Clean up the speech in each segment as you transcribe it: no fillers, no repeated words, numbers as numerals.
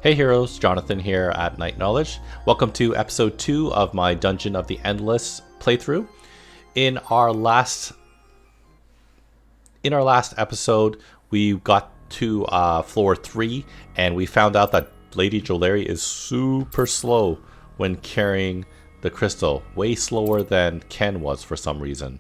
Hey heroes, Jonathan here at Night Knowledge. Welcome to episode 2 of my Dungeon of the Endless playthrough. In our last episode, we got to floor 3 and we found out that Lady Jolary is super slow when carrying the crystal, way slower than Ken was for some reason.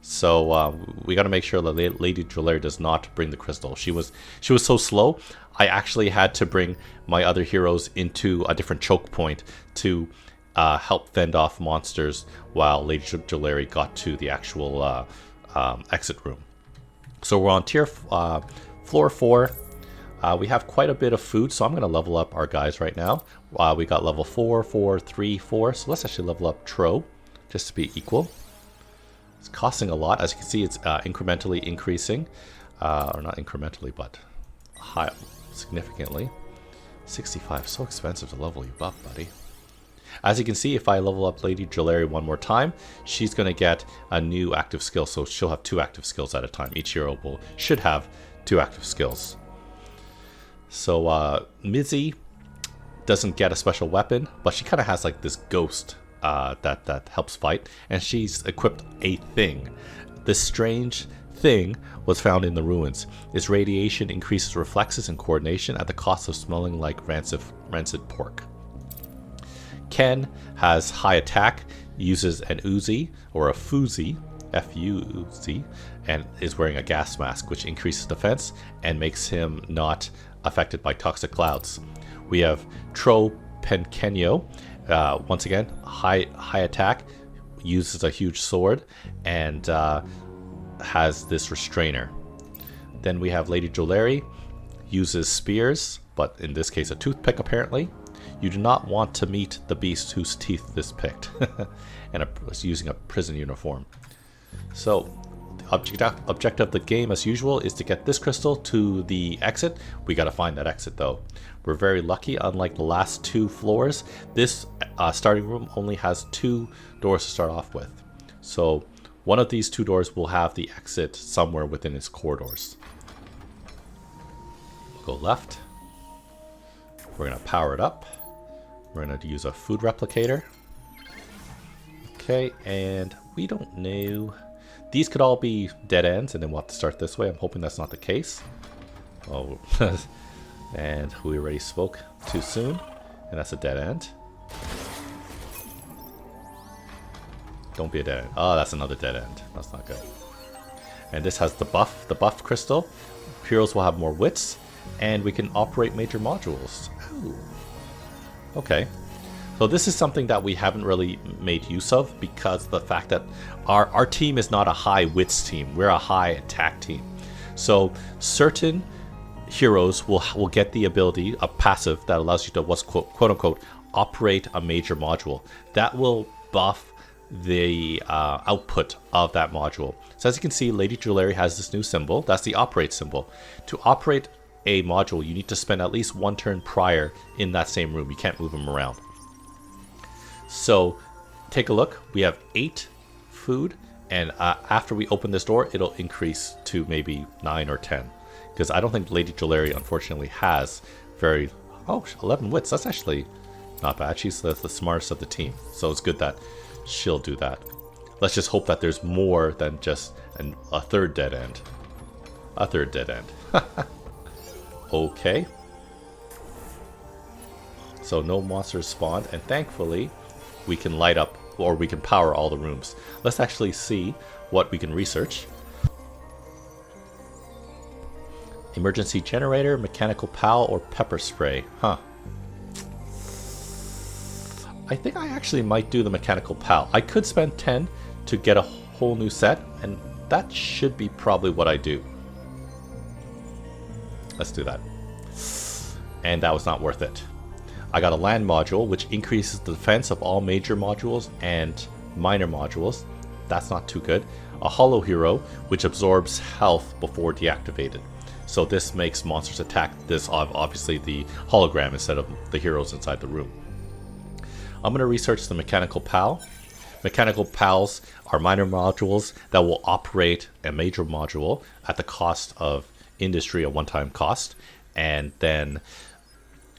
So we got to make sure that Lady Jolary does not bring the crystal. She was so slow. I actually had to bring my other heroes into a different choke point to help fend off monsters while Lady Jolary got to the actual exit room. So we're on floor 4. We have quite a bit of food, so I'm going to level up our guys right now. We got level 4, 4, 3, 4. So let's actually level up Tro just to be equal. It's costing a lot. As you can see, it's incrementally increasing. Or not incrementally, but high, significantly. 65, so expensive to level you up, buddy. As you can see, if I level up Lady Jolary one more time, she's going to get a new active skill. So she'll have 2 active skills at a time. Each hero should have 2 active skills. So Mizzy doesn't get a special weapon, but she kind of has like this ghost that helps fight, and she's equipped a thing. This strange thing was found in the ruins. Its radiation increases reflexes and coordination at the cost of smelling like rancid pork. Ken has high attack, uses an Uzi or a Fuzzy, F-U-Z, and is wearing a gas mask, which increases defense and makes him not affected by toxic clouds. We have Tro Penkenyo. Once again, high attack, uses a huge sword, and has this restrainer. Then we have Lady Jolary, uses spears, but in this case a toothpick apparently. You do not want to meet the beast whose teeth this picked, and is using a prison uniform. So the objective of the game, as usual, is to get this crystal to the exit. We got to find that exit though. We're very lucky. Unlike the last 2 floors, this starting room only has 2 doors to start off with. So one of these 2 doors will have the exit somewhere within its corridors. Go left. We're going to power it up. We're going to use a food replicator. Okay, and we don't know. These could all be dead ends, and then we'll have to start this way. I'm hoping that's not the case. Oh, and we already spoke too soon, and that's a dead end. Don't be a dead end. Oh, that's another dead end. That's not good. And this has the buff crystal. Heroes will have more wits, and we can operate major modules. Ooh. Okay. So this is something that we haven't really made use of because of the fact that our team is not a high wits team. We're a high attack team. So certain heroes will get the ability, a passive that allows you to quote unquote operate a major module. That will buff the output of that module. So as you can see, Lady Jolary has this new symbol. That's the operate symbol. To operate a module, you need to spend at least 1 turn prior in that same room. You can't move them around. So take a look. We have 8 food, and after we open this door, it'll increase to maybe 9 or 10. Because I don't think Lady Jolary, unfortunately, has 11 wits. That's actually not bad. She's the smartest of the team. So it's good that she'll do that. Let's just hope that there's more than just a third dead end. A third dead end. Okay. So no monsters spawned, and thankfully we can light up, or we can power all the rooms. Let's actually see what we can research. Emergency generator, mechanical pal, or pepper spray. Huh. I think I actually might do the mechanical pal. I could spend 10 to get a whole new set, and that should be probably what I do. Let's do that. And that was not worth it. I got a land module, which increases the defense of all major modules and minor modules. That's not too good. A hollow hero, which absorbs health before deactivated. So this makes monsters attack this, obviously the hologram instead of the heroes inside the room. I'm going to research the mechanical pal. Mechanical pals are minor modules that will operate a major module at the cost of industry, a one-time cost, and then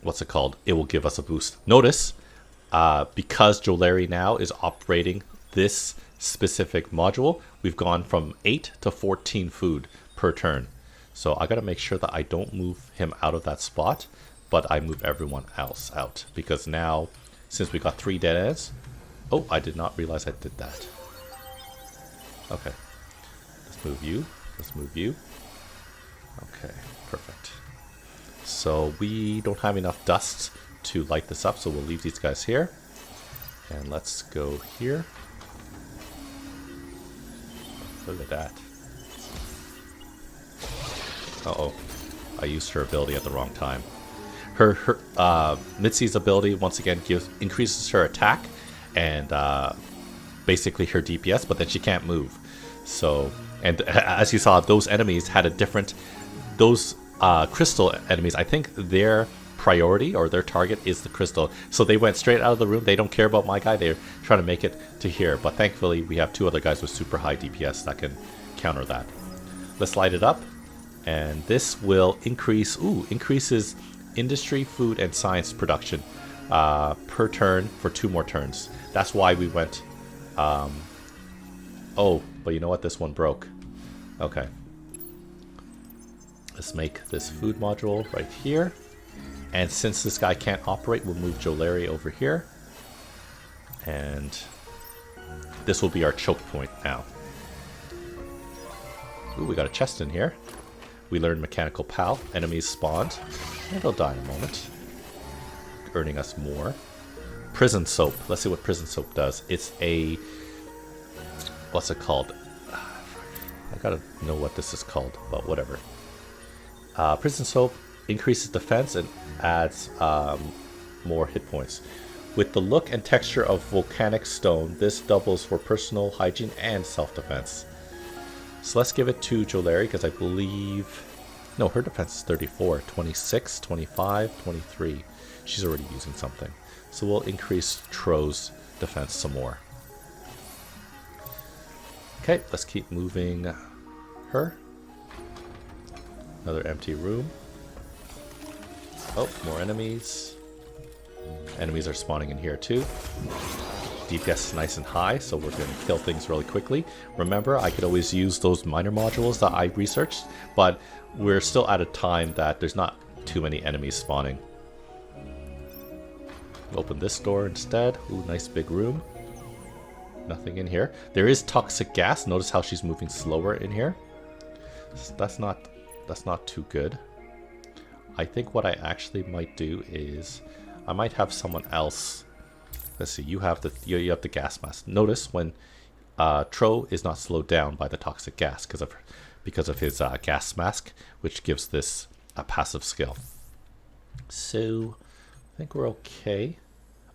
what's it called? It will give us a boost. Notice, because Jolari now is operating this specific module, we've gone from 8 to 14 food per turn. So I gotta make sure that I don't move him out of that spot, but I move everyone else out. Because now, since we got 3 dead ends, oh, I did not realize I did that. Okay, let's move you, let's move you. Okay, perfect. So we don't have enough dust to light this up, so we'll leave these guys here. And let's go here. Look at that. Uh-oh. I used her ability at the wrong time. Her Mitzi's ability, once again, increases her attack and basically her DPS, but then she can't move. So, and as you saw, those enemies had a different... Those crystal enemies, I think their priority or their target is the crystal. So they went straight out of the room. They don't care about my guy. They're trying to make it to here. But thankfully, we have 2 other guys with super high DPS that can counter that. Let's light it up. And this will increases industry, food, and science production per turn for 2 more turns. That's why we went... oh, but you know what? This one broke. Okay. Let's make this food module right here. And since this guy can't operate, we'll move Jolari over here. And this will be our choke point now. Ooh, we got a chest in here. We learned Mechanical Pal. Enemies spawned. And they'll die in a moment. Earning us more. Prison Soap. Let's see what Prison Soap does. It's a... What's it called? I gotta know what this is called, but whatever. Prison Soap increases defense and adds more hit points. With the look and texture of volcanic stone, this doubles for personal hygiene and self-defense. So let's give it to Jolari because I believe... No, her defense is 34, 26, 25, 23. She's already using something. So we'll increase Tro's defense some more. Okay, let's keep moving her. Another empty room. Oh, more enemies. Enemies are spawning in here too. DPS is nice and high, so we're going to kill things really quickly. Remember, I could always use those minor modules that I researched, but we're still at a time that there's not too many enemies spawning. Open this door instead. Ooh, nice big room. Nothing in here. There is toxic gas. Notice how she's moving slower in here. That's not too good. I think what I actually might do is I might have someone else. Let's see. You have the gas mask. Notice when Tro is not slowed down by the toxic gas because of his gas mask, which gives this a passive skill. So I think we're okay.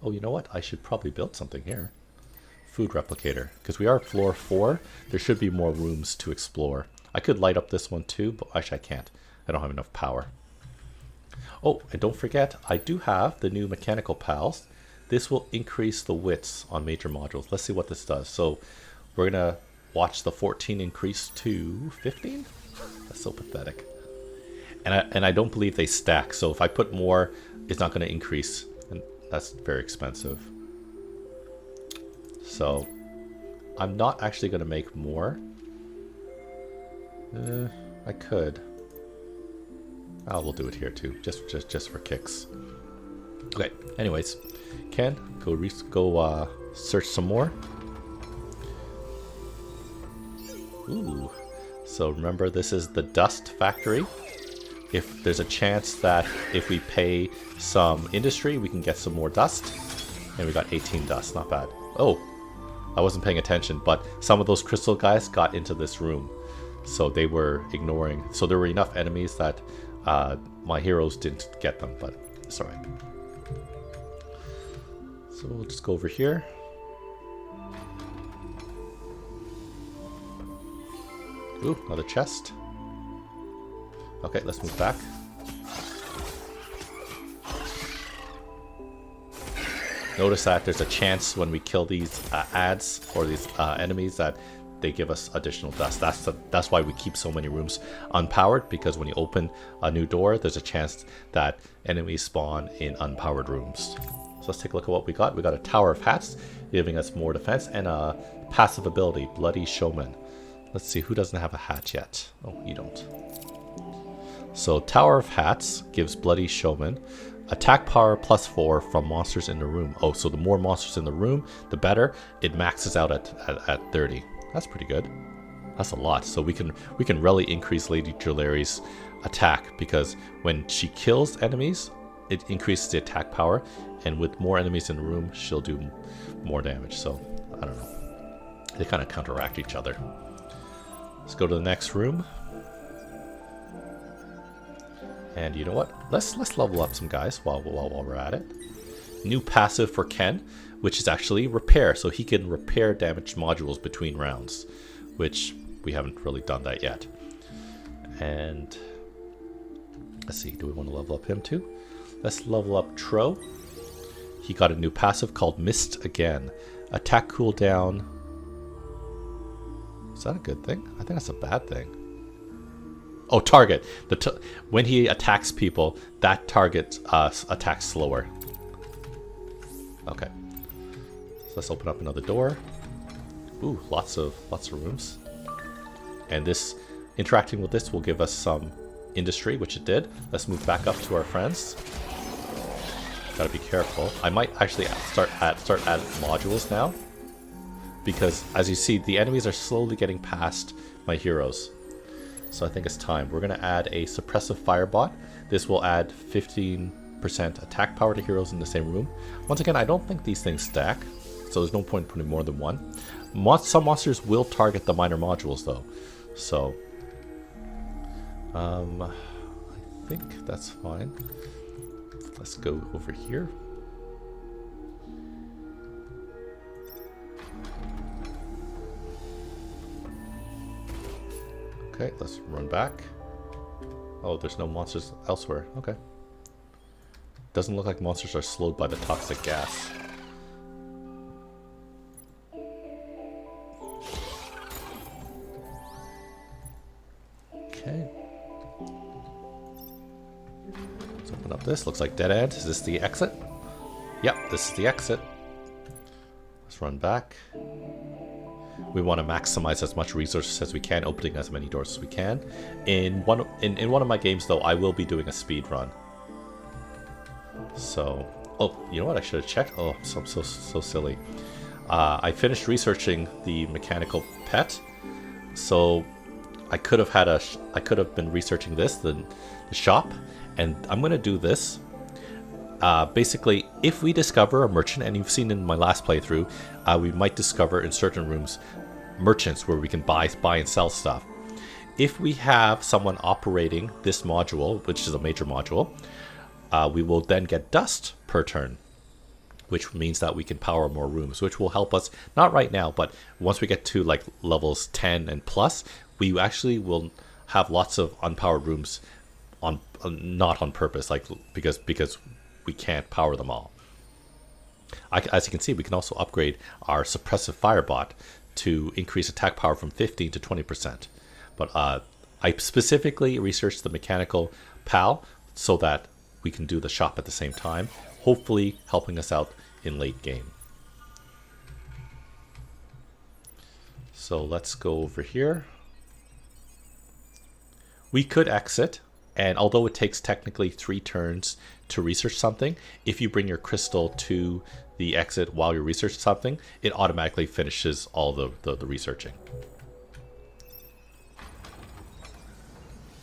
Oh, you know what? I should probably build something here. Food replicator, because we are floor 4. There should be more rooms to explore. I could light up this one too, but actually I can't. I don't have enough power. Oh, and don't forget, I do have the new Mechanical Pals. This will increase the wits on major modules. Let's see what this does. So we're going to watch the 14 increase to 15? That's so pathetic. And I don't believe they stack. So if I put more, it's not going to increase. And that's very expensive. So I'm not actually going to make more. I could. Oh, we'll do it here too, just for kicks. Okay. Anyways, Ken, go search some more. Ooh. So remember, this is the dust factory. If there's a chance that if we pay some industry, we can get some more dust. And we got 18 dust, not bad. Oh, I wasn't paying attention, but some of those crystal guys got into this room. So they were ignoring. So there were enough enemies that my heroes didn't get them, but it's alright. So we'll just go over here. Ooh, another chest. Okay, let's move back. Notice that there's a chance when we kill these ads or these enemies that they give us additional dust. That's why we keep so many rooms unpowered, because when you open a new door, there's a chance that enemies spawn in unpowered rooms. So let's take a look at what we got. We got a Tower of Hats, giving us more defense, and a passive ability, Bloody Showman. Let's see, who doesn't have a hat yet? Oh, you don't. So Tower of Hats gives Bloody Showman attack power +4 from monsters in the room. Oh, so the more monsters in the room, the better. It maxes out at 30. That's pretty good. That's a lot. So we can really increase Lady Drillari's attack, because when she kills enemies, it increases the attack power, and with more enemies in the room, she'll do more damage. So I don't know. They kind of counteract each other. Let's go to the next room. And you know what? Let's level up some guys while we're at it. New passive for Ken, which is actually repair. So he can repair damaged modules between rounds, which we haven't really done that yet. And let's see, do we want to level up him too? Let's level up Tro. He got a new passive called Mist Again. Attack cooldown. Is that a good thing? I think that's a bad thing. Oh, target. When he attacks people, that target attacks slower. Okay. So let's open up another door. Ooh, lots of rooms. And this, interacting with this will give us some industry, which it did. Let's move back up to our friends. Gotta be careful. I might actually start adding modules now, because as you see, the enemies are slowly getting past my heroes. So I think it's time. We're gonna add a suppressive firebot. This will add 15% attack power to heroes in the same room. Once again, I don't think these things stack, so there's no point putting more than one. Some monsters will target the minor modules though, so I think that's fine. Let's go over here. Okay, let's run back. Oh, there's no monsters elsewhere. Okay. Doesn't look like monsters are slowed by the toxic gas. Okay. Let's open up this. Looks like dead end. Is this the exit? Yep, this is the exit. Let's run back. We want to maximize as much resources as we can, opening as many doors as we can. In one of my games, though, I will be doing a speed run. So, oh, you know what? I should have checked. Oh, I'm so silly. I finished researching the mechanical pet, so I could have been researching this, the shop, and I'm gonna do this. Basically, if we discover a merchant, and you've seen in my last playthrough, we might discover in certain rooms merchants where we can buy and sell stuff. If we have someone operating this module, which is a major module, we will then get dust per turn, which means that we can power more rooms, which will help us, not right now, but once we get to like levels 10 and plus, we actually will have lots of unpowered rooms on not on purpose, like because we can't power them all. As you can see, we can also upgrade our suppressive firebot to increase attack power from 15 to 20%. But I specifically researched the mechanical PAL so that we can do the shop at the same time, hopefully helping us out in late game. So let's go over here. We could exit, and although it takes technically 3 turns to research something, if you bring your crystal to the exit while you're researching something, it automatically finishes all the researching.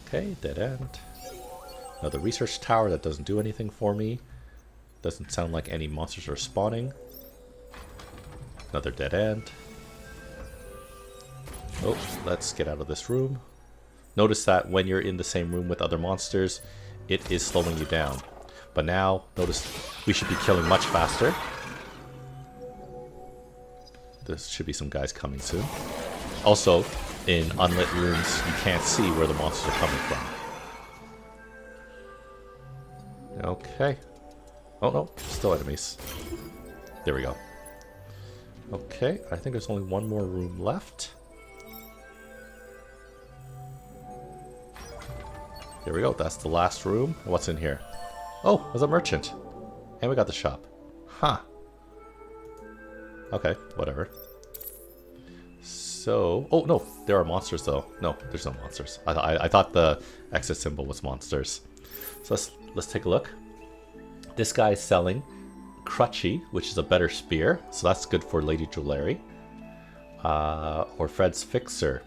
Okay, dead end. Another research tower that doesn't do anything for me. Doesn't sound like any monsters are spawning. Another dead end. Oh, let's get out of this room. Notice that when you're in the same room with other monsters, it is slowing you down. But now, notice we should be killing much faster. There should be some guys coming soon. Also, in unlit rooms, you can't see where the monsters are coming from. Okay. Oh no, still enemies. There we go. Okay, I think there's only one more room left. Here we go. That's the last room. What's in here? Oh, there's a merchant. And we got the shop. Huh. Okay, whatever. So, oh no, there are monsters though. No, there's no monsters. I thought the exit symbol was monsters. So let's take a look. This guy is selling Crutchy, which is a better spear. So that's good for Lady Jewelry. Or Fred's Fixer.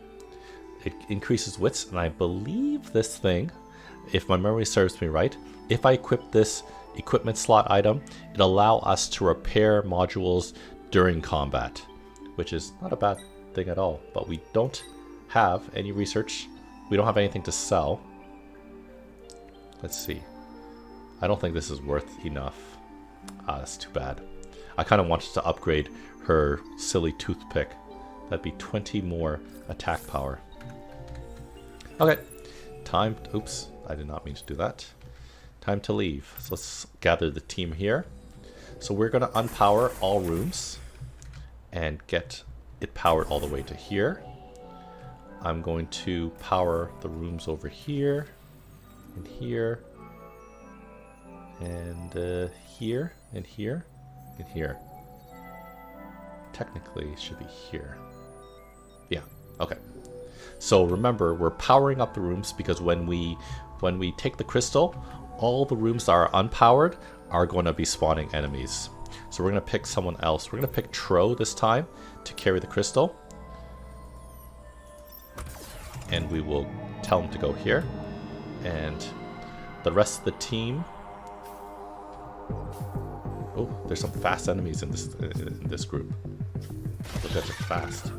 It increases wits, and I believe this thing, if my memory serves me right, if I equip this equipment slot item, it allows us to repair modules during combat, which is not a bad thing at all. But we don't have any research. We don't have anything to sell. Let's see. I don't think this is worth enough. That's too bad. I kind of wanted to upgrade her silly toothpick. That'd be 20 more attack power. Okay, time. Oops, I did not mean to do that. Time to leave. So let's gather the team here. So we're going to unpower all rooms and get it powered all the way to here. I'm going to power the rooms over here and here and here and here and here. Technically, it should be here. Yeah, okay. So remember, we're powering up the rooms because when we take the crystal, all the rooms that are unpowered are going to be spawning enemies. So we're going to pick someone else. We're going to pick Tro this time to carry the crystal. And we will tell him to go here. And the rest of the team... Oh, there's some fast enemies in this group. Those guys are fast.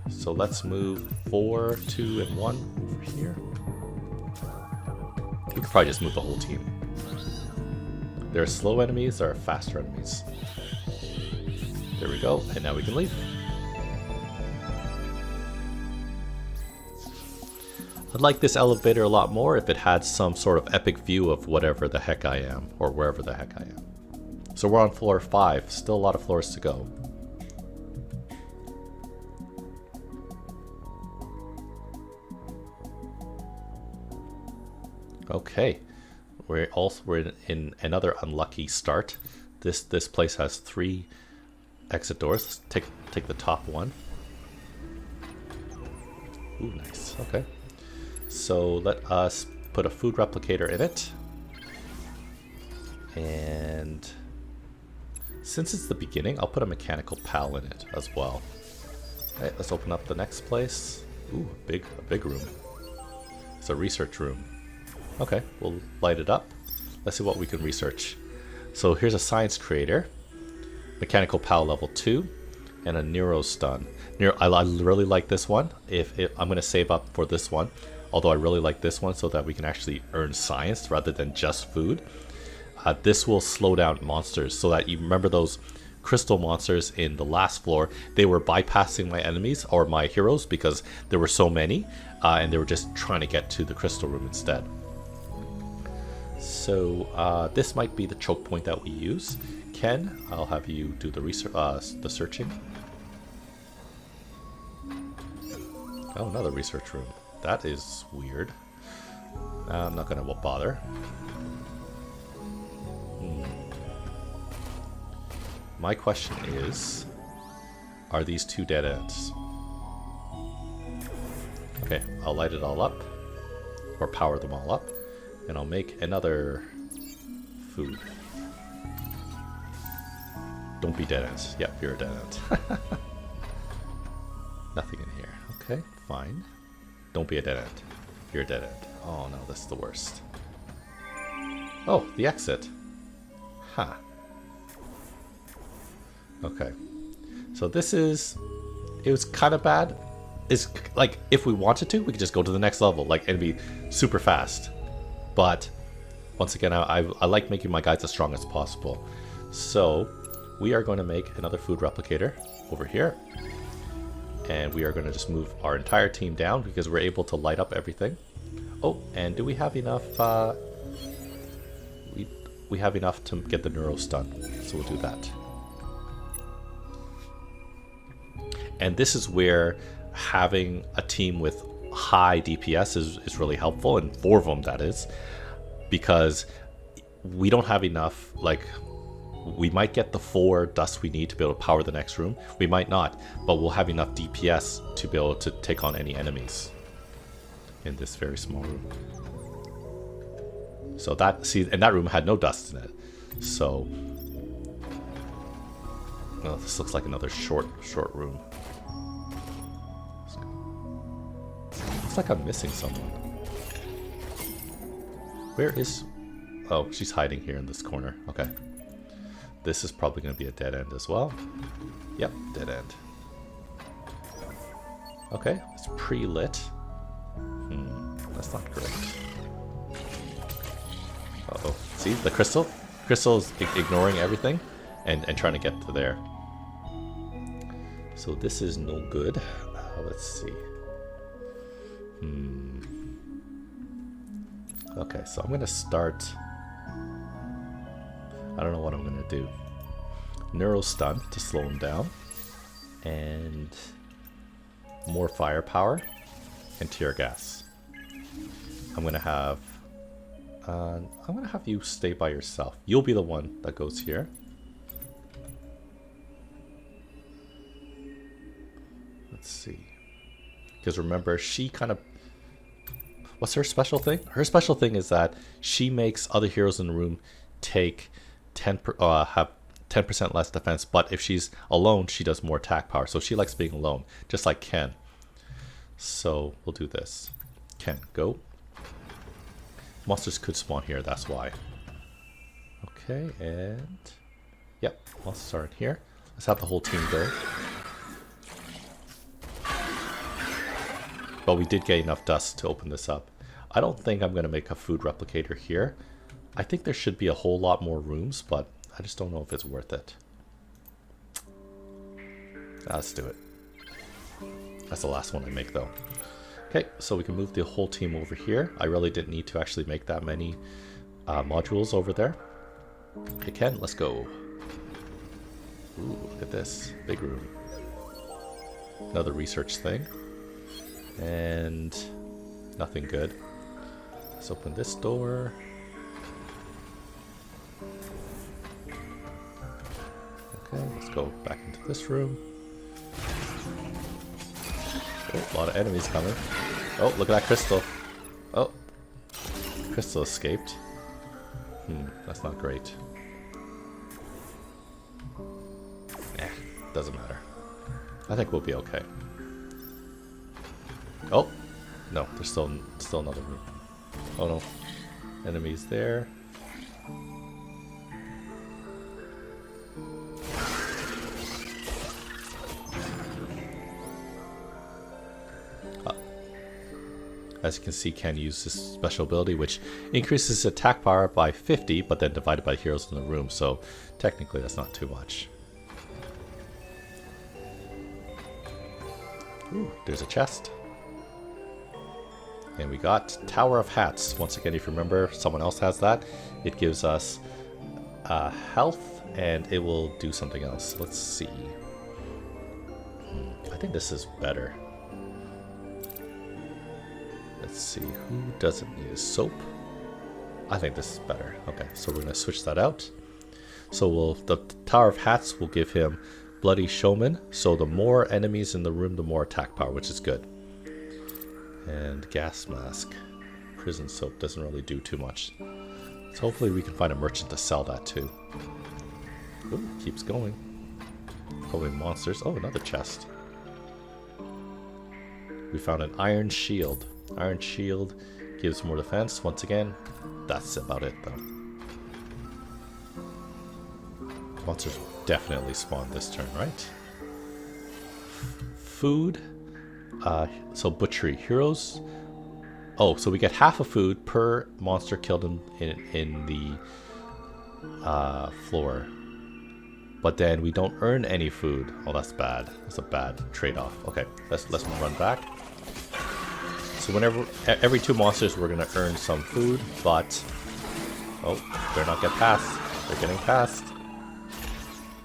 So let's move 4, 2, and 1 over here. We could probably just move the whole team. There are slow enemies, there are faster enemies. There we go, and now we can leave. I'd like this elevator a lot more if it had some sort of epic view of whatever the heck I am, or wherever the heck I am. So we're on floor 5, still a lot of floors to go. Okay, we're in another unlucky start. This place has 3 exit doors. Let's take the top one. Ooh, nice. Okay. So let us put a food replicator in it. And since it's the beginning, I'll put a mechanical pal in it as well. Alright, let's open up the next place. Ooh, a big room. It's a research room. Okay, we'll light it up. Let's see what we can research. So here's a science creator, mechanical pal level 2, and a neuro stun. I really like this one. If I'm going to save up for this one, although I really like this one so that we can actually earn science rather than just food. This will slow down monsters so that you remember those crystal monsters in the last floor. They were bypassing my enemies or my heroes because there were so many, and they were just trying to get to the crystal room instead. So this might be the choke point that we use. Ken, I'll have you do the research, the searching. Oh, another research room. That is weird. I'm not gonna bother. My question is, are these 2 dead ends? Okay, I'll light it all up, or power them all up. And I'll make another food. Don't be dead ends. Yep, you're a dead end. Nothing in here. Okay, fine. Don't be a dead end. You're a dead end. Oh no, this is the worst. Oh, the exit. Huh. Okay. So this is... It was kind of bad. It's like, if we wanted to, we could just go to the next level, like, and be super fast. But once again, I like making my guides as strong as possible. So we are going to make another food replicator over here. And we are going to just move our entire team down because we're able to light up everything. Oh, and do we have enough? We have enough to get the neuro stun. So we'll do that. And this is where having a team with high DPS is really helpful, and 4 of them that is, because we don't have enough, like, we might get the 4 dust we need to be able to power the next room. We might not, but we'll have enough DPS to be able to take on any enemies in this very small room. So that, see, and that room had no dust in it. So, well, this looks like another short room. Looks like I'm missing someone. Where is... Oh, she's hiding here in this corner. Okay. This is probably going to be a dead end as well. Yep, dead end. Okay, it's pre-lit. That's not great. Uh-oh. See, the crystal? Crystal is ignoring everything and trying to get to there. So this is no good. Let's see. Okay, so I'm going to start... I don't know what I'm going to do. Neuro stun to slow him down. And more firepower and tear gas. I'm going to have you stay by yourself. You'll be the one that goes here. Let's see. Because remember, she kind of... What's her special thing? Her special thing is that she makes other heroes in the room take have 10% less defense, but if she's alone, she does more attack power. So she likes being alone, just like Ken. So we'll do this. Ken, go. Monsters could spawn here, that's why. Okay, and... Yep, monsters are in here. Let's have the whole team go. But we did get enough dust to open this up. I don't think I'm going to make a food replicator here. I think there should be a whole lot more rooms, but I just don't know if it's worth it. Let's do it. That's the last one I make though. Okay, so we can move the whole team over here. I really didn't need to actually make that many modules over there. Okay, Ken, let's go. Ooh, look at this. Big room. Another research thing. And nothing good. Let's open this door. Okay, let's go back into this room. Oh, a lot of enemies coming. Oh, look at that crystal. Oh, crystal escaped. That's not great. Doesn't matter. I think we'll be okay. Oh, no, there's still another room. Oh no, enemies there. As you can see, Ken uses this special ability, which increases attack power by 50, but then divided by heroes in the room, so technically that's not too much. Ooh, there's a chest. And we got Tower of Hats. Once again, if you remember, someone else has that. It gives us health, and it will do something else. Let's see. I think this is better. Let's see, who doesn't need a soap? I think this is better. Okay, so we're going to switch that out. So the Tower of Hats will give him Bloody Showman. So the more enemies in the room, the more attack power, which is good. And Gas Mask. Prison Soap doesn't really do too much. So hopefully we can find a merchant to sell that to. Ooh, keeps going. Probably monsters. Oh, another chest. We found an Iron Shield. Iron Shield gives more defense. Once again, that's about it though. Monsters definitely spawn this turn, right? Food. So butchery. Heroes. Oh, so we get half a food per monster killed in the floor. But then we don't earn any food. Oh, that's bad. That's a bad trade-off. Okay, let's run back. So every 2 monsters we're gonna earn some food, but oh, they're not get past. They're getting past.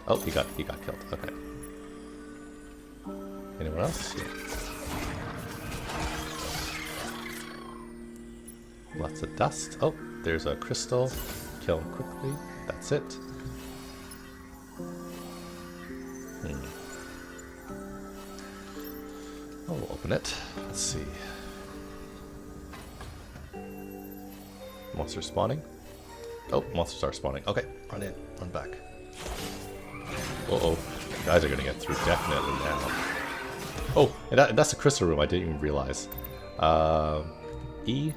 Oh, he got killed. Okay. Anyone else? Yeah. Lots of dust. Oh, there's a crystal. Kill him quickly. That's it. Oh, we'll open it. Let's see. Monsters spawning. Oh, monsters are spawning. Okay, run in. Run back. Uh-oh. Guys are gonna get through definitely now. Oh, and that's a crystal room. I didn't even realize. E.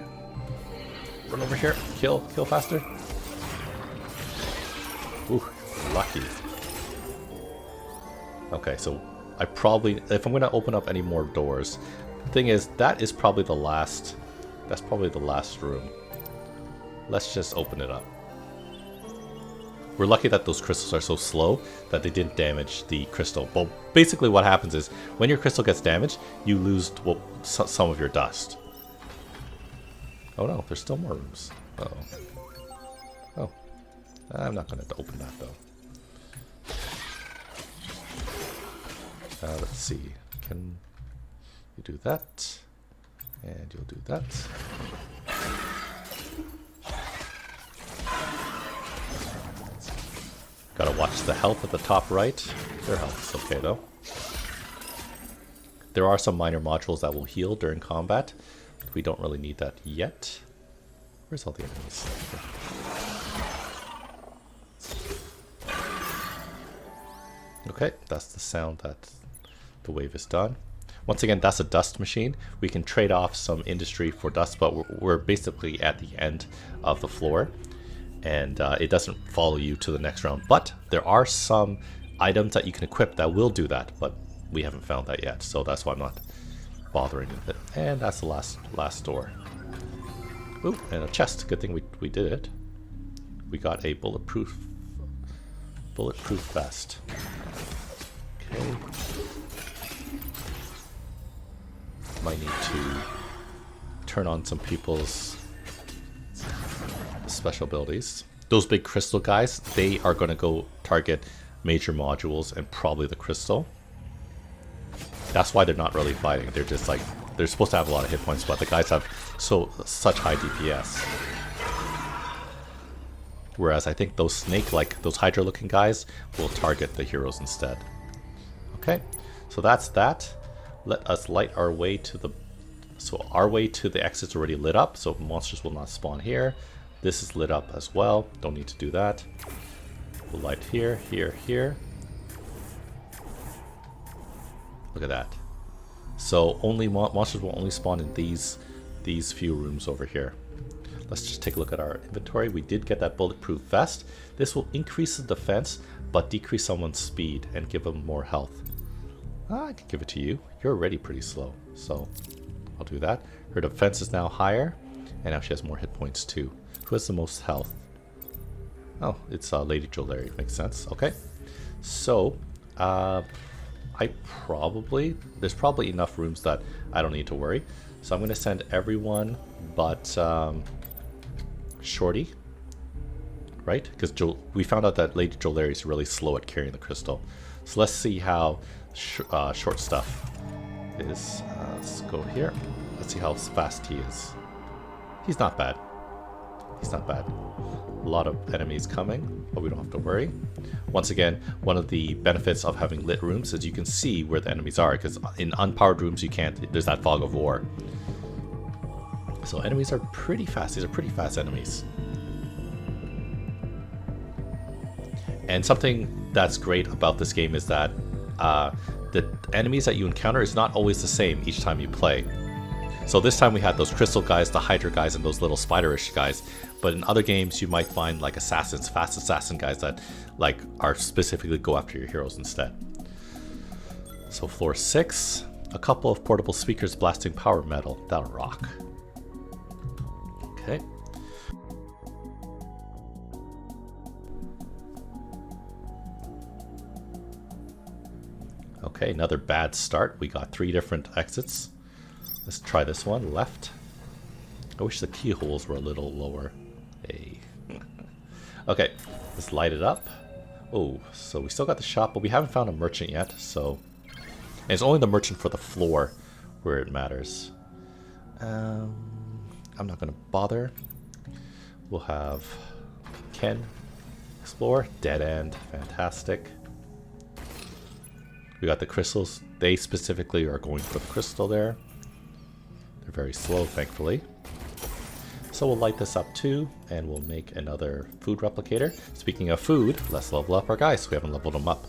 Run over here. Kill faster. Ooh, lucky. Okay, so I probably, if I'm gonna open up any more doors, the thing is that is probably the last. That's probably the last room. Let's just open it up. We're lucky that those crystals are so slow that they didn't damage the crystal. Well, basically what happens is when your crystal gets damaged, you lose some of your dust. Oh no, there's still more rooms. Uh-oh. Oh. I'm not going to open that though. Let's see. Can you do that? And you'll do that. Gotta watch the health at the top right. Their health is okay though. There are some minor modules that will heal during combat. We don't really need that yet. Where's all the enemies? Okay, that's the sound that the wave is done. Once again, that's a dust machine. We can trade off some industry for dust, but we're basically at the end of the floor. And it doesn't follow you to the next round. But there are some items that you can equip that will do that, but we haven't found that yet, so that's why I'm not bothering with it. And that's the last door. Ooh, and a chest. Good thing we did it. We got a bulletproof vest. Okay. Might need to turn on some people's special abilities. Those big crystal guys, they are going to go target major modules and probably the crystal. That's why they're not really fighting. They're just like, they're supposed to have a lot of hit points, but the guys have such high DPS. Whereas I think those snake-like, those Hydra-looking guys will target the heroes instead. Okay, so that's that. Let us light our way to the... So our way to the exit's already lit up, so monsters will not spawn here. This is lit up as well. Don't need to do that. We'll light here, here, here. Look at that. So only monsters will only spawn in these few rooms over here. Let's just take a look at our inventory. We did get that bulletproof vest. This will increase the defense, but decrease someone's speed and give them more health. I can give it to you. You're already pretty slow, so I'll do that. Her defense is now higher, and now she has more hit points too. Who has the most health? Oh, it's Lady Jolary. Makes sense. Okay. So, there's probably enough rooms that I don't need to worry. So I'm going to send everyone but Shorty, right? Because we found out that Lady Jolary is really slow at carrying the crystal. So let's see how short stuff is. Let's go here. Let's see how fast he is. He's not bad. He's not bad. A lot of enemies coming, but we don't have to worry. Once again, one of the benefits of having lit rooms is you can see where the enemies are, because in unpowered rooms you can't. There's that fog of war. So enemies are pretty fast. These are pretty fast enemies. And something that's great about this game is that the enemies that you encounter is not always the same each time you play. So this time we had those crystal guys, the Hydra guys, and those little spiderish guys. But in other games you might find like assassins, fast assassin guys that like are specifically go after your heroes instead. So floor 6, a couple of portable speakers blasting power metal. That'll rock. Okay. Okay, another bad start. We got 3 different exits. Let's try this one, left. I wish the keyholes were a little lower. Hey. Okay, let's light it up. Oh, so we still got the shop, but we haven't found a merchant yet, so... And it's only the merchant for the floor where it matters. I'm not going to bother. We'll have Ken explore. Dead end. Fantastic. We got the crystals. They specifically are going for the crystal there. They're very slow, thankfully. So we'll light this up too, and we'll make another food replicator. Speaking of food, let's level up our guys. We haven't leveled them up.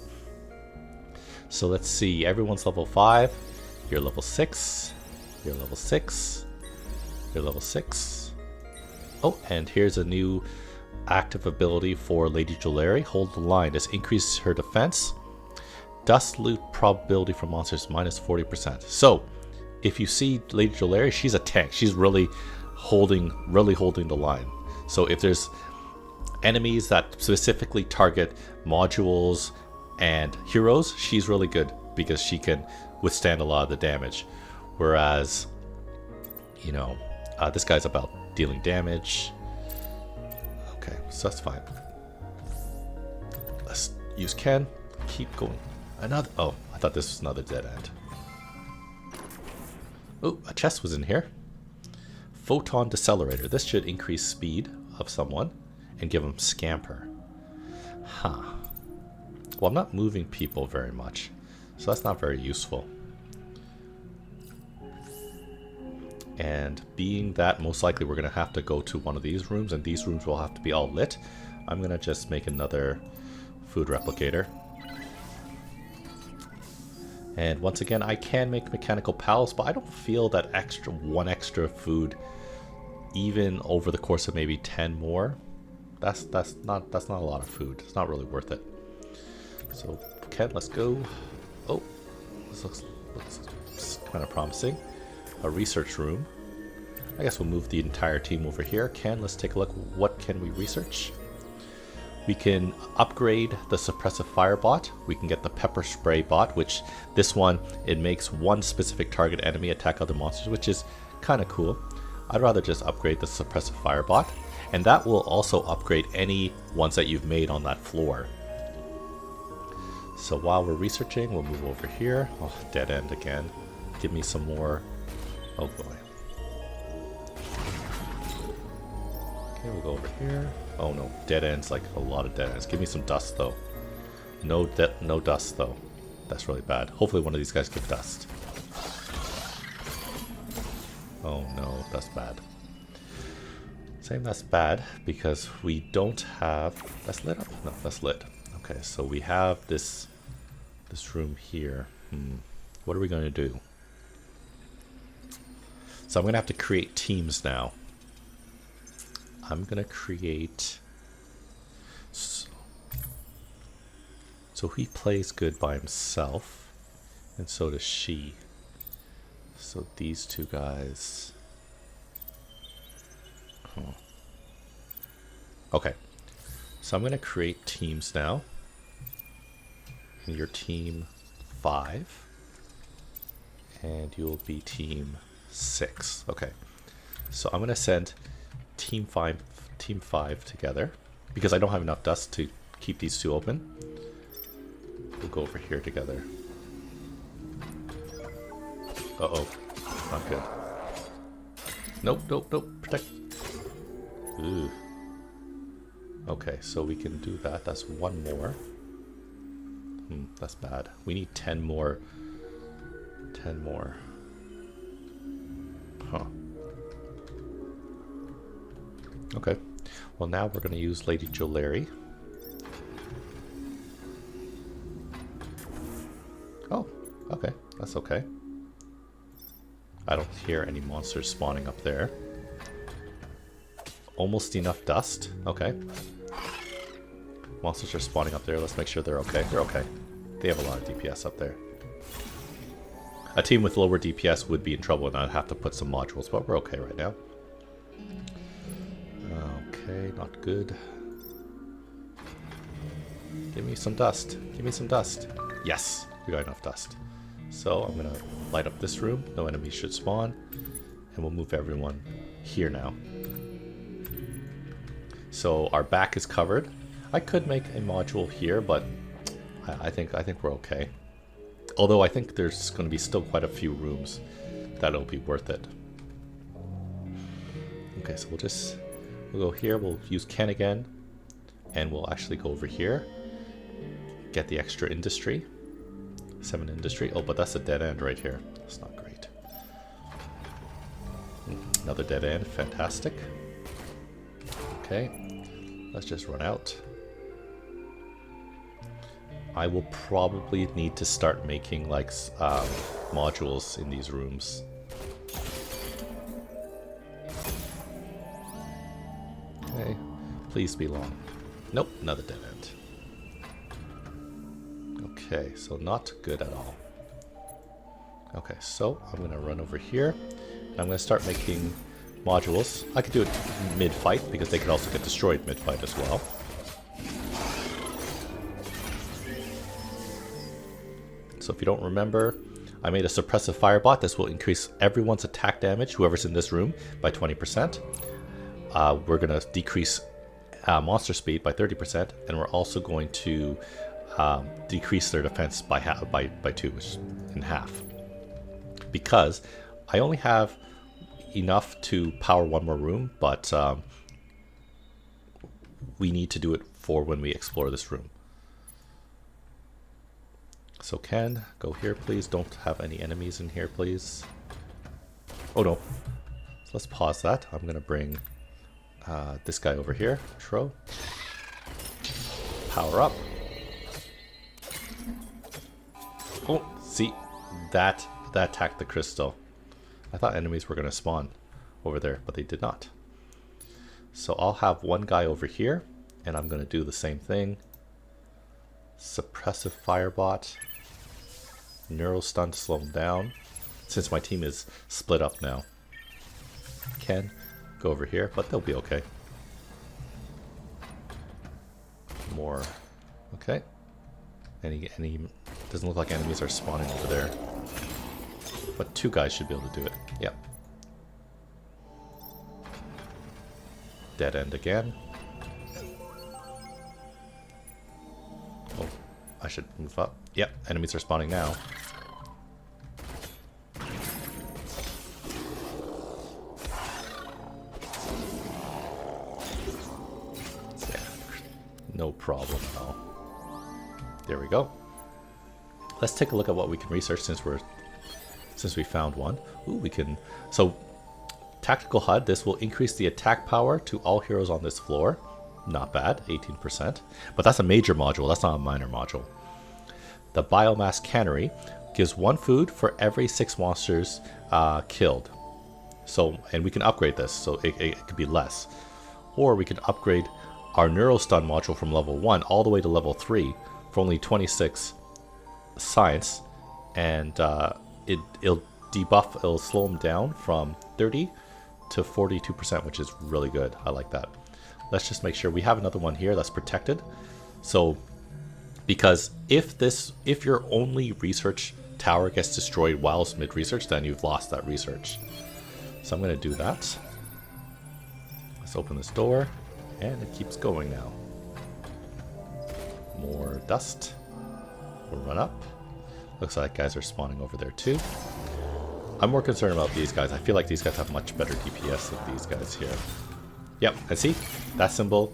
So let's see. Everyone's level 5. You're level 6. You're level 6. You're level 6. Oh, and here's a new active ability for Lady Jewelry. Hold the line. This increases her defense. Dust loot probability for monsters minus 40%. So, if you see Lady Jewelry, she's a tank. She's really holding the line. So if there's enemies that specifically target modules and heroes, she's really good because she can withstand a lot of the damage. Whereas, you know, this guy's about dealing damage. Okay, so that's fine. Let's use Ken. Keep going. Another. Oh, I thought this was another dead end. Oh, a chest was in here. Photon decelerator. This should increase speed of someone and give them scamper. Huh. Well, I'm not moving people very much, so that's not very useful. And being that most likely we're going to have to go to one of these rooms, and these rooms will have to be all lit, I'm going to just make another food replicator. And once again, I can make mechanical pals, but I don't feel that one extra food, even over the course of maybe 10 more, that's not a lot of food. It's not really worth it. So Ken, let's go. Oh, this looks kind of promising. A research room. I guess we'll move the entire team over here. Ken, let's take a look. What can we research? We can upgrade the suppressive fire bot. We can get the pepper spray bot, which this one, it makes one specific target enemy attack other monsters, which is kind of cool. I'd rather just upgrade the suppressive fire bot, and that will also upgrade any ones that you've made on that floor. So while we're researching, we'll move over here. Oh, dead end again. Give me some more. Oh boy. Okay, we'll go over here. Oh no, dead ends, like a lot of dead ends. Give me some dust though. No dust though. That's really bad. Hopefully one of these guys give dust. Oh no, that's bad. Saying that's bad because we don't have... That's lit up? No, that's lit. Okay, so we have this room here. What are we going to do? So I'm going to have to create teams now. I'm going to create... So he plays good by himself, and so does she. So these two guys... Okay, so I'm going to create teams now. And you're team 5. And you'll be team 6. Okay, so I'm going to send team 5 together because I don't have enough dust to keep these two open. We'll go over here together. Uh-oh, not good. Nope, protect. Ooh. Okay, so we can do that. That's one more. That's bad. We need 10 more. 10 more. Huh. Okay. Well, now we're going to use Lady Jewelry. Oh, okay. That's okay. I don't hear any monsters spawning up there. Almost enough dust. Okay. Monsters are spawning up there. Let's make sure they're okay. They're okay. They have a lot of DPS up there. A team with lower DPS would be in trouble and I'd have to put some modules, but we're okay right now. Okay, not good. Give me some dust. Give me some dust. Yes, we got enough dust. So I'm going to light up this room. No enemies should spawn. And we'll move everyone here now. So our back is covered. I could make a module here, but I think we're okay. Although I think there's going to be still quite a few rooms that'll be worth it. Okay, so we'll go here. We'll use Ken again, and we'll actually go over here. Get the extra industry. 7 industry. Oh, but that's a dead end right here. That's not great. Another dead end. Fantastic. Okay. Let's just run out. I will probably need to start making like modules in these rooms. Okay. Please be long. Nope. Another dead end. Okay, so not good at all. Okay, so I'm going to run over here. And I'm going to start making modules. I could do it mid-fight, because they could also get destroyed mid-fight as well. So if you don't remember, I made a suppressive firebot. This will increase everyone's attack damage, whoever's in this room, by 20%. We're going to decrease monster speed by 30%, and we're also going to decrease their defense by 2, which is in half. Because I only have enough to power one more room, but we need to do it for when we explore this room. So Ken, go here please. Don't have any enemies in here please. Oh no. So let's pause that. I'm gonna bring this guy over here. Tro. Power up. Oh, see, that attacked the crystal. I thought enemies were going to spawn over there, but they did not. So I'll have one guy over here, and I'm going to do the same thing. Suppressive firebot. Neural stun to slow him down, since my team is split up now. Ken, go over here, but they'll be okay. More. Okay. Any doesn't look like enemies are spawning over there. But 2 guys should be able to do it. Yep. Dead end again. Oh, I should move up. Yep, enemies are spawning now. Yeah, no problem now. There we go. Let's take a look at what we can research since we found one. Ooh, we can. So, tactical HUD. This will increase the attack power to all heroes on this floor. Not bad, 18%. But that's a major module. That's not a minor module. The biomass cannery gives 1 food for every 6 monsters killed. So, and we can upgrade this, so it could be less. Or we can upgrade our neural stun module from level 1 all the way to level 3. For only 26 science, and it'll debuff, it'll slow them down from 30 to 42%, which is really good. I like that. Let's just make sure we have another one here that's protected. So, because if your only research tower gets destroyed whilst mid-research, then you've lost that research. So I'm going to do that. Let's open this door, and it keeps going now. More dust. We'll run up. Looks like guys are spawning over there too. I'm more concerned about these guys. I feel like these guys have much better DPS than these guys here. Yep, and see? That symbol,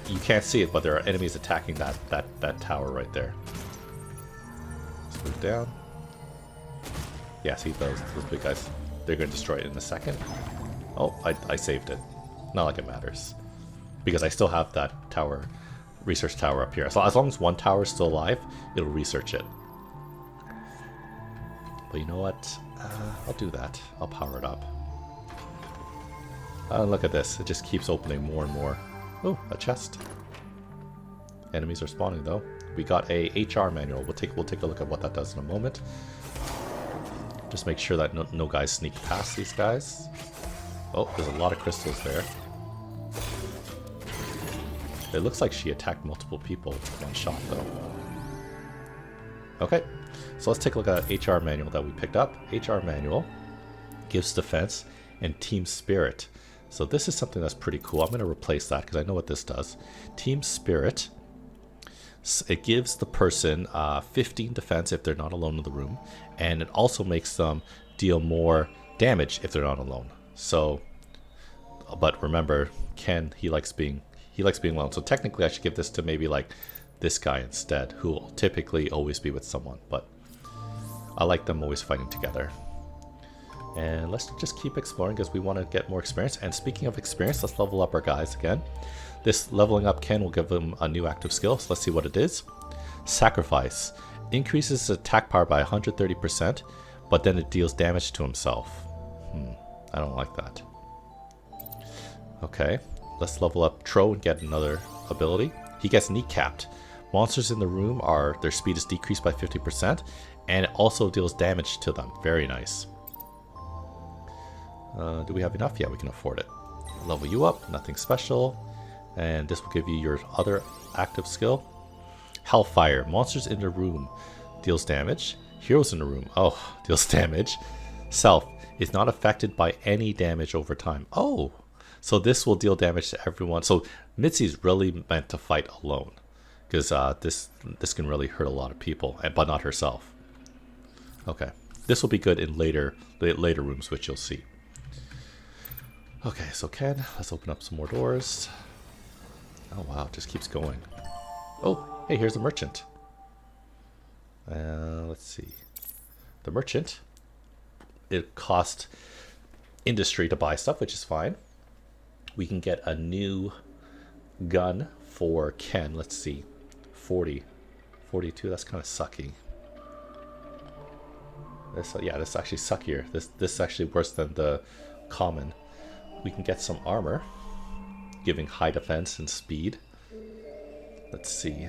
you can't see it, but there are enemies attacking that tower right there. Let's move down. Yeah, see those big guys. They're going to destroy it in a second. Oh, I saved it. Not like it matters. Because I still have that tower, research tower up here. So as long as one tower is still alive, it'll research it. But you know what? I'll do that. I'll power it up. Look at this. It just keeps opening more and more. Oh, a chest. Enemies are spawning though. We got a HR manual. We'll take a look at what that does in a moment. Just make sure that no guys sneak past these guys. Oh, there's a lot of crystals there. It looks like she attacked multiple people in one shot though. Okay, so let's take a look at that HR manual that we picked up. HR manual gives defense and team spirit. So this is something that's pretty cool. I'm going to replace that because I know what this does. Team spirit. It gives the person 15 defense if they're not alone in the room, and it also makes them deal more damage if they're not alone. So But remember, Ken, he likes being alone. So technically I should give this to maybe like this guy instead, who will typically always be with someone. But I like them always fighting together. And let's just keep exploring because we want to get more experience. And speaking of experience, let's level up our guys again. This leveling up Ken will give them a new active skill. So let's see what it is. Sacrifice. Increases his attack power by 130%, but then it deals damage to himself. I don't like that. Okay, let's level up Tro and get another ability. He gets kneecapped. Monsters in the room their speed is decreased by 50%, and it also deals damage to them. Very nice. Do we have enough? Yeah, we can afford it. Level you up, nothing special. And this will give you your other active skill. Hellfire. Monsters in the room deals damage. Heroes in the room, deals damage. Self is not affected by any damage over time. Oh, so this will deal damage to everyone. So Mitzi's really meant to fight alone, because this can really hurt a lot of people, but not herself. Okay, this will be good in later rooms, which you'll see. Okay, so Ken, let's open up some more doors. Oh wow, it just keeps going. Oh, hey, here's a merchant. Let's see. The merchant, it cost industry to buy stuff, which is fine. We can get a new gun for Ken. Let's see. 40. 42, that's kind of sucky. This is actually suckier. This is actually worse than the common. We can get some armor, giving high defense and speed. Let's see.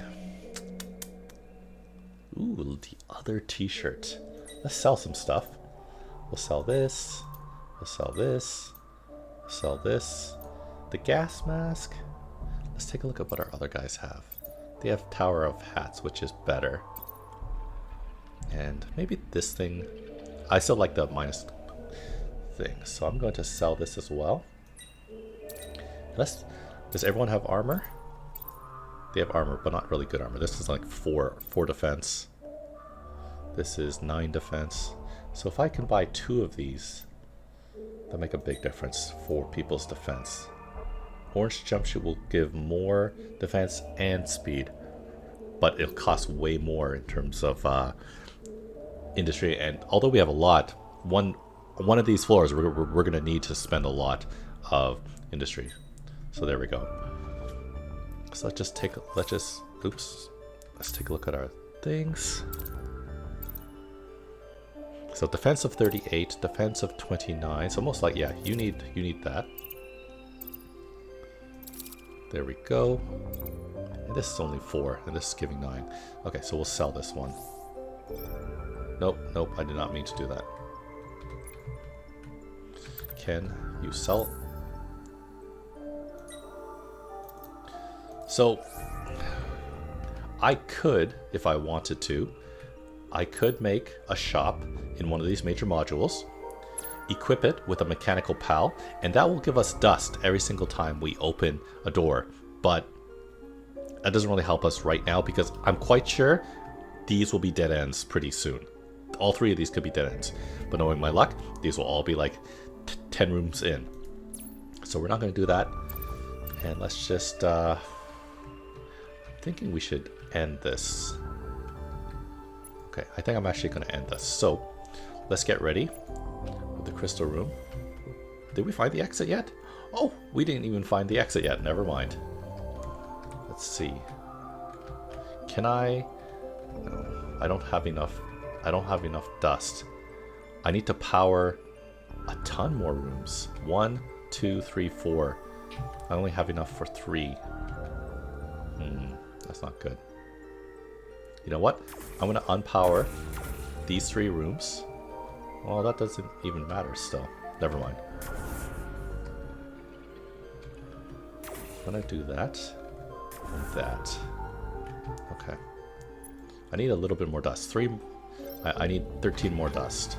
Ooh, the other t-shirt. Let's sell some stuff. We'll sell this. We'll sell this. We'll sell this. The gas mask. Let's take a look at what our other guys have. They have Tower of Hats, which is better. And maybe this thing. I still like the minus thing, so I'm going to sell this as well. Does everyone have armor? They have armor, but not really good armor. This is like 4 defense. This is 9 defense. So if I can buy 2 of these, that'll make a big difference for people's defense. Orange jumpsuit will give more defense and speed, but it'll cost way more in terms of industry. And although we have a lot, one of these floors we're going to need to spend a lot of industry. So there we go. So let's take a look at our things. So defense of 38, defense of 29. So most like, yeah, you need that. There we go. And this is only 4, and this is giving 9. Okay, so we'll sell this one. Nope, I did not mean to do that. Can you sell? So I could, if I wanted to, I could make a shop in one of these major modules, equip it with a mechanical pal, and that will give us dust every single time we open a door. But that doesn't really help us right now, because I'm quite sure these will be dead ends pretty soon. All 3 of these could be dead ends, but knowing my luck, these will all be like 10 rooms in. So we're not going to do that. And let's just I'm thinking we should end this. Okay, I think I'm actually going to end this. So let's get ready with the crystal room. Did we find the exit yet? Oh, we didn't even find the exit yet. Never mind. Let's see. Can I? No, I don't have enough. I don't have enough dust. I need to power a ton more rooms. 1, 2, 3, 4. I only have enough for 3. That's not good. You know what? I'm going to unpower these 3 rooms. Well, that doesn't even matter still. Never mind. I'm going to do that and that. Okay. I need a little bit more dust. I need 13 more dust.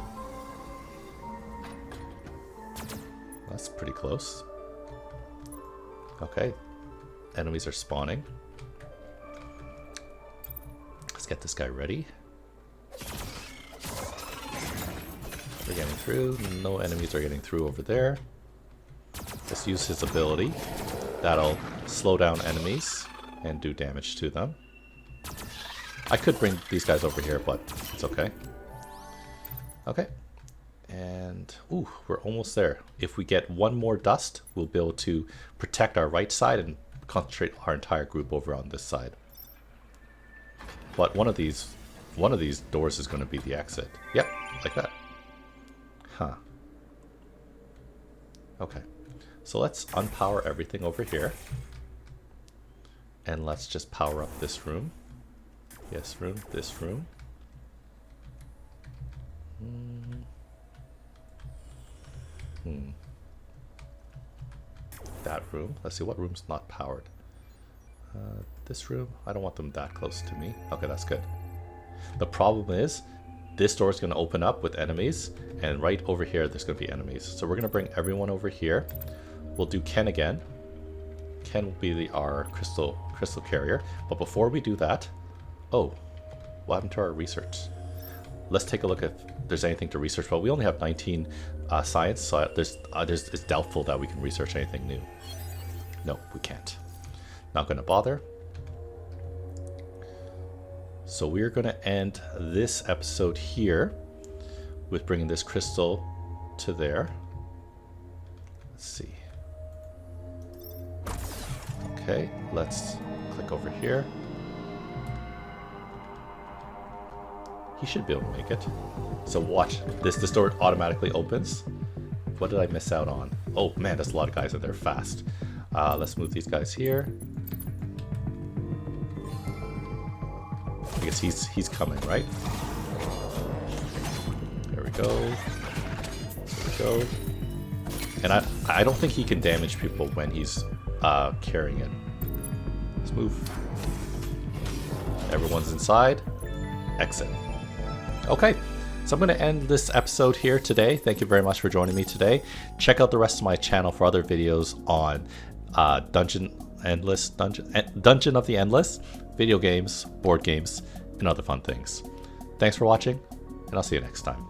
That's pretty close. Okay. Enemies are spawning. Let's get this guy ready. We're getting through. No enemies are getting through over there. Let's use his ability. That'll slow down enemies and do damage to them. I could bring these guys over here, but it's okay. Okay. And, ooh, we're almost there. If we get one more dust, we'll be able to protect our right side and concentrate our entire group over on this side. But one of these doors is going to be the exit. Yep, like that. Huh. Okay. So let's unpower everything over here. And let's just power up this room. Yes, room, this room. That room. Let's see, what room's not powered? This room. I don't want them that close to me. Okay, that's good. The problem is, this door is going to open up with enemies, and right over here there's going to be enemies. So we're going to bring everyone over here. We'll do Ken again. Ken will be our crystal carrier. But before we do that, oh, what happened to our research? Let's take a look if there's anything to research. Well, we only have 19 science, so it's doubtful that we can research anything new. No, we can't. Not going to bother. So we're going to end this episode here with bringing this crystal to there. Let's see. Okay, let's click over here. He should be able to make it. So watch, this door automatically opens. What did I miss out on? Oh man, there's a lot of guys in there fast. Let's move these guys here. I guess he's coming, right? There we go. There we go. And I don't think he can damage people when he's carrying it. Let's move. Everyone's inside. Exit. Okay, so I'm going to end this episode here today. Thank you very much for joining me today. Check out the rest of my channel for other videos on Dungeon of the Endless, video games, board games, and other fun things. Thanks for watching, and I'll see you next time.